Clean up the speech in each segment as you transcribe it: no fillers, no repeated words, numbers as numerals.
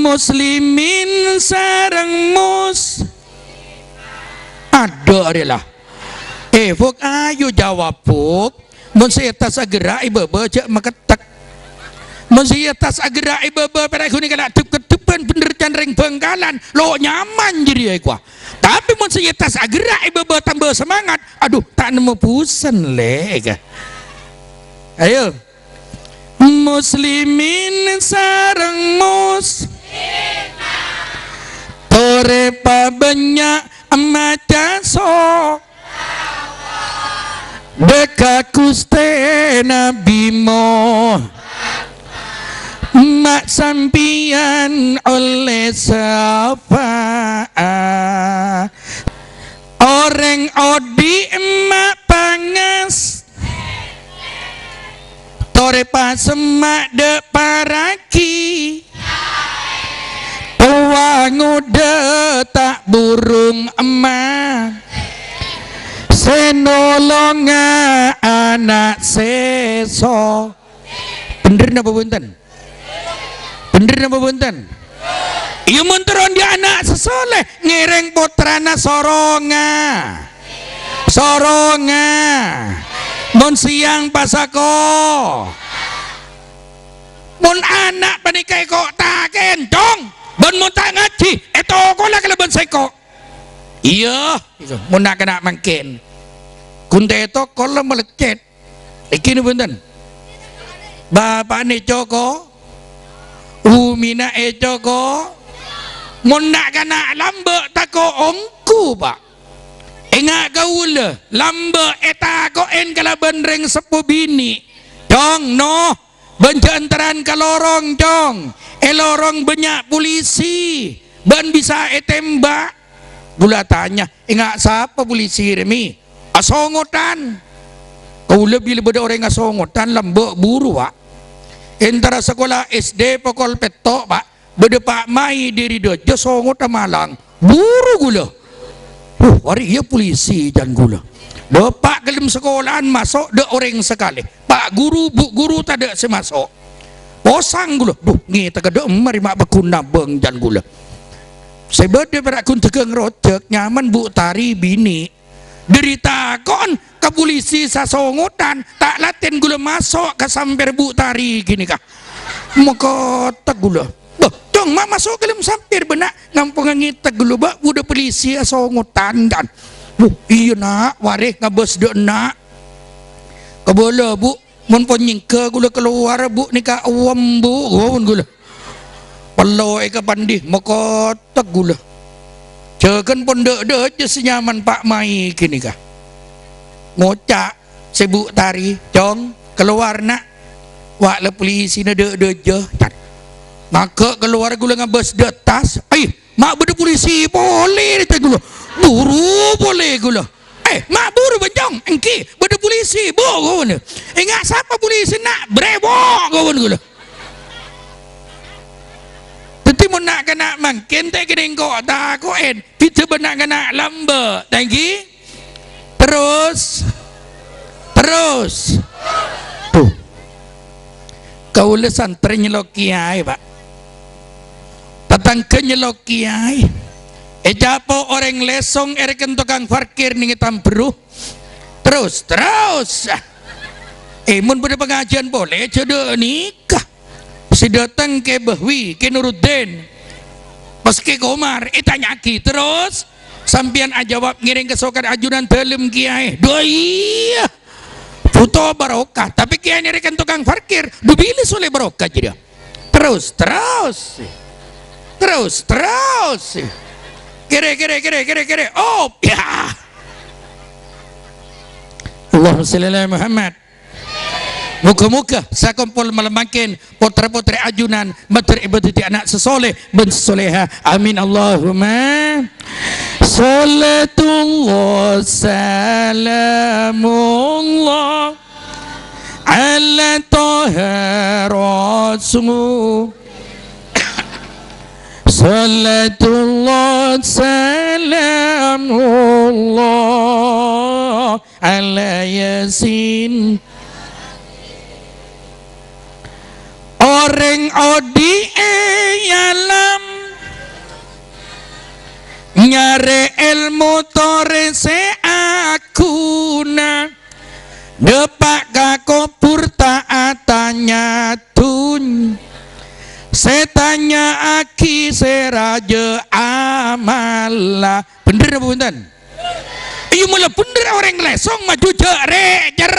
muslimin sareng mus ada adalah Fuk ayo jawab Fuk mun saya tas agera ibu baca maketak mun saya tas agera ibu pada kuni kala tup-tupan bener canreng Bengkalan lo nyaman jadi aku tapi mun saya tas agera ibu tambah semangat aduh tak nemu pusen le ayo muslimin sareng mus tore pa banyak maca so dekat kuste nabi mo mak sampian oleh siapa orang odi emak pangas tore pa semak de paraki wangude tak burung emak senolonga anak seso bener napa punten bener napa punten iya munturon dia anak sesoleh ngereng putrana soronga soronga mon siang pasako mon anak panikai kok taken dong bon mon tak ngaji eto kola keleban seko iya mon nak kena mangkin kunte itu kola melecet iki ni punten bapak ni Joko Umina Joko mon nak kena lambek tako ongku pak ingat gaula lambek etako en kala benreng sepu bini dong no benjantaran kalorong dong elorong banyak polisi ban bisa tembak gula tanya ingat siapa polisi remi asongotan kau lebih ada orang asongotan lambek buru pak antara sekolah SD pokol petok pak beda pak mai diri dojo songotan Malang buru gula hari ia polisi dan gula bapak kelim sekolahan masuk de orang sekali pak guru bu guru tak ada semasuk posang gula duh ni tak ada mari mak bakuna beng dan gula saya berde berakun tegang rojek nyaman bu tari bini derita kon ke polisi sasongotan tak laten gula masuk ke samper bu tari gini kah maka tak gula dong mak masuk kelim sampir benak ngampung ngitek gula bak udah polisi sasongotan dan iya nak warih ngabes dek nak kebola bu mun pon nyingke gula keluar bu nikah awam bu gawon gula walau eka pandih makotak gula jagan pon dek je senyaman pak mai kini kah ngocak sebuk tari jong keluar nak wak le polisi na dek je maka keluar gula ngabes dek tas mak beda polisi boleh dia gula buru boleh gula mak buru bejong engki beda polisi bo gawon ingat siapa polisi nak brebo gawon gula teti mun nak kena mangkin tak kena kok tak ko en pita benak kena lamba tangki terus tuh kau le santri nyelok kiai pak tatang kenyelok kiai japo orang lesong erken tukang parkir ning tamperu terus mun pada pengajian boleh jodoh nikah si datang ke Bahwi ke Nuruddin pas ke Komar tanyaki terus sampian ajawab ngiring kesokan ajunan telem kiai doi foto barokah tapi kiai erken tukang parkir dubili soleh barokah jadi terus kere oh ya Allahumma shalli ala Muhammad muka-muka sakumpul melemakin putra-putri ajunan mater ibadati anak sesoleh ben soleha amin Allahumma salatullah salamullah ala taha rasul salatullah salamullah ala yasin orang odi ya lam Sepal motore se akuna depak kakopur taatanya tun setanya aki seraja amala. Bener apa bukan? Iya mula bener orang lesong maju jer.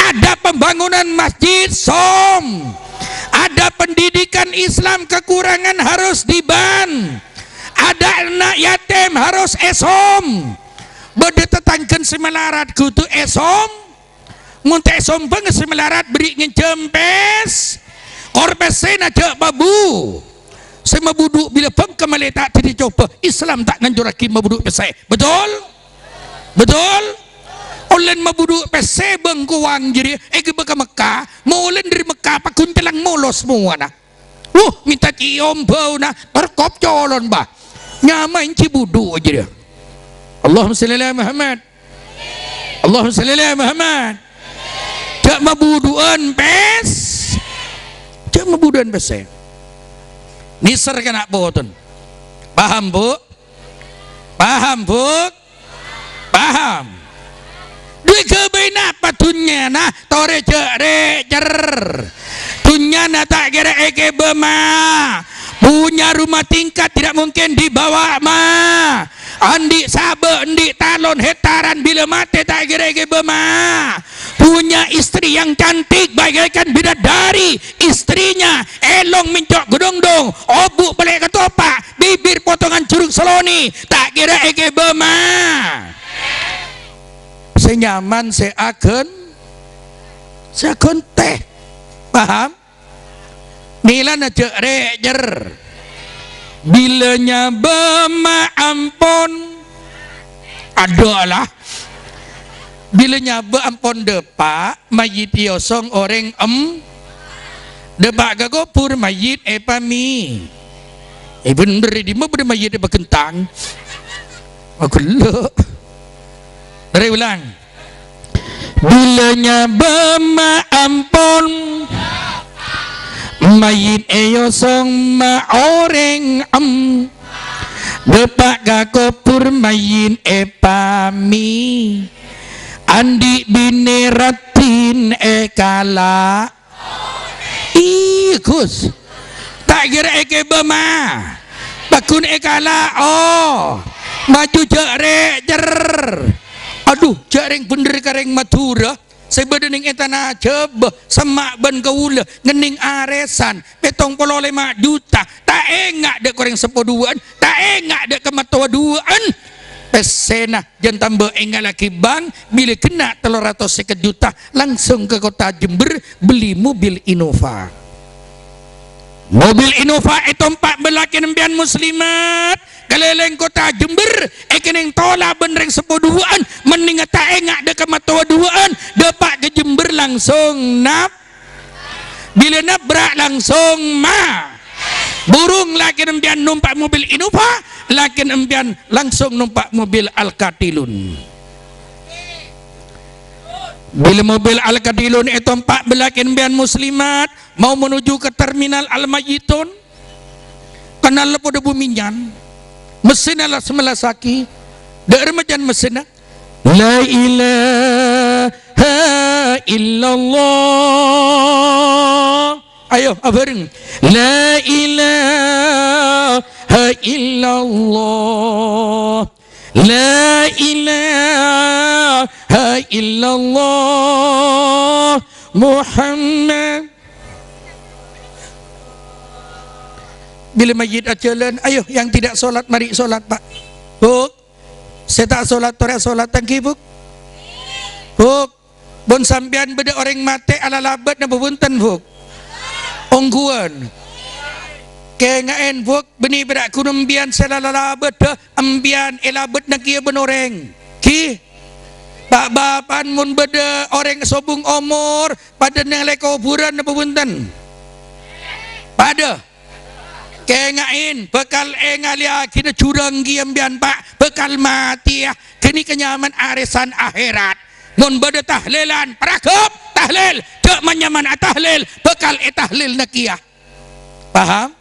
Ada pembangunan masjid som, ada pendidikan Islam kekurangan harus diban, ada anak yatim harus esom. Bede tetangkan semelarat kutu esom, ngunte esom banget semelarat beri ngejempes, korbesen aja babu. Saya mabuduk bila pem kembali tak dicoba Islam tak nganjuraki mabuduk pesai. Betul? Betul? Olen mabuduk pesai bengkuang jadi ke Mekah, mau olen dari Mekah pakun telang molos semua nah. Minta cium bau nah, terkop colon bah. Nyamain cibudu aja dia. Allahumma salli ala Muhammad. Allahumma salli ala Muhammad. Cak mabuduan pes. Cak mabuduan pesai. Nisar kena boten. Paham bu? Paham bu? Paham? Dua kebain apa tunya nah tore jer tunya na tak kira eke bema punya rumah tingkat tidak mungkin dibawa ma andi sabe andi talon hektaran bila mati tak kira eke bema punya istri yang cantik bagaikan bidadari istrinya elong mincok gedong-dong obuk balik ketopak bibir potongan curug seloni tak kira eke bema senyaman seaken teh. Paham? Nila na jer bilanya bema ampon adalah bilanya be ampon depak mayit yosong orang depak gagopur mayit epami bener di mana bener mayit depak kentang aku lo dari ulang bilanya bema ampon mayit eyosong ma orang depak gakopur mayit epami andi bineratin ekala ikus tak kira eke bema bakun ekala maju jer aduh jaring bener kareng Madura saya bedening etana coba semak ben kaula ngening aresan petong polo 5 juta tak engak dek koreng sepoduan tak engak dek kematoa duaan pesena jan tambah engak laki bang bila kena 350 juta langsung ke kota Jember beli mobil Innova. Mobil Innova itu 14 nembian muslimat keleleng kota Jember ekeneng tola benereng sepoduan mending tak engak dek matoa duaan depak ke Jember langsung nap bila nabrak langsung ma burung laki nembian numpak mobil Innova laki nembian langsung numpak mobil Al-Katilun. Bila mobil Al-Katilun itu 14 nembian muslimat mau menuju ke terminal Al-Mayitun kenal pada buminyan mesin ala semelasaki dari macam mesin la ilaha illallah ayo abareng la ilaha illallah la ilaha illallah Muhammad. Bila mayit jalan, ayo yang tidak solat mari solat pak. Buk, saya tak solat tora solat tangki buk. Buk, bon sambian beda orang mati ala labat na bubuntan buk. Ongguan. Kaya ngaen buk beni berak kunumbian selala labat dah ambian elabat na kia benoreng. Ki, pak bapan mun beda orang sobung omor pada nang lekoburan na bubuntan. Pada. Kengain bekal engalia kita curang giambian pak bekal mati ya kini kenyaman arisan akhirat mun bade tahlilan parakep tahlil cek menyaman tahlil bekal tahlil nakiyah. Paham?